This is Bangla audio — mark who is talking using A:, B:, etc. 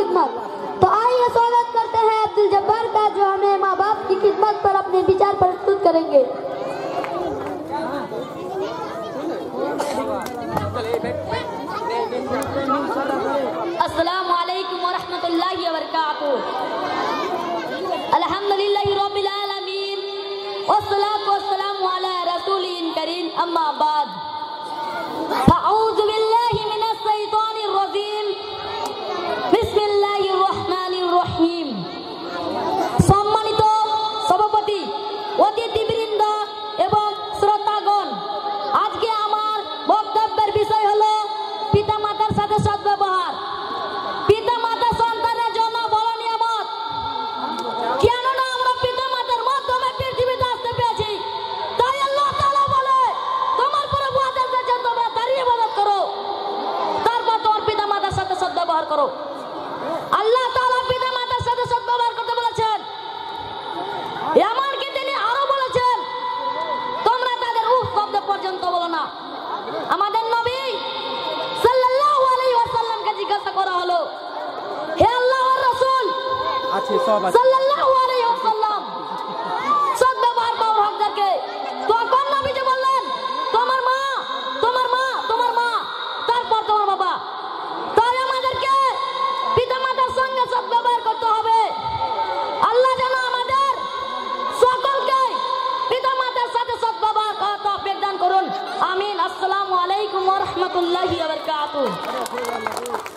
A: खिदमत। तो आइए स्वागत करते हैं अब्दुल जब्बार का, जो हमें माँ बाप की खिदमत पर अपने विचार प्रस्तुत करेंगे।
B: अस्सलामु अलैकुम व रहमतुल्लाहि व बरकातुहू। अल्हम्दुलिल्लाहि रब्बिल आलमीन वस्सलातु वस्सलामु अला रसूलिल करीम, अम्मा बाद। अऊज़ु बिल्लाहि मिनश शैतानिर रजीम, बिस्मिल्लाहिर रहमानिर रहीम। সম্মানিত সভাপতি, অতিথিবৃন্দ এবং শ্রোতাগণ, আজকে আমার বক্তব্যের বিষয় হলো পিতামাতার সাথে সদ্ব্যবহার। পিতামাতা সন্তানের জন্য বড় নিয়ামত, কেননা আমরা পিতামাতার মাধ্যমে পৃথিবীতে আসতে পেরেছি। তাই আল্লাহ তাআলা বলে, তোমার প্রভু আদেশ দিয়েছেন তোমরা তারই ইবাদত করো, তারপর তোমার পিতামাতার সাথে সদ্ব্যবহার করো। আল্লাহ তাআলা পিতামাতার সাথে সদ্ব্যবহার করতে বলেছেন, এমনকি তিনি আরো বলেছেন তোমরা তাদের উফ শব্দ পর্যন্ত বলো না। আমাদের নবী সাল্লাল্লাহু আলাইহি ওয়াসাল্লামকে জিজ্ঞাসা করা হলো, হে আল্লাহর রাসূল সাল্লাল্লাহু আলাইহি ওয়াসাল্লাম, সদ্ব্যবহার পাওয়ার হকদারকে? তখন নবীজি বললেন, তোমার মা, তোমার মা, তোমার মা, তারপর তোমার বাবা। তাই আমাদেরকে পিতামাতার সঙ্গে সদ্ব্যবহার করতে হবে। আল্লাহ যেন আমাদের সকলকে পিতামাতার সাথে সদ্ব্যবহার করার তৌফিক দান করুন। আমিন। আসসালামু আলাইকুম ওয়া রাহমাতুল্লাহি ওয়া বারাকাতুহু।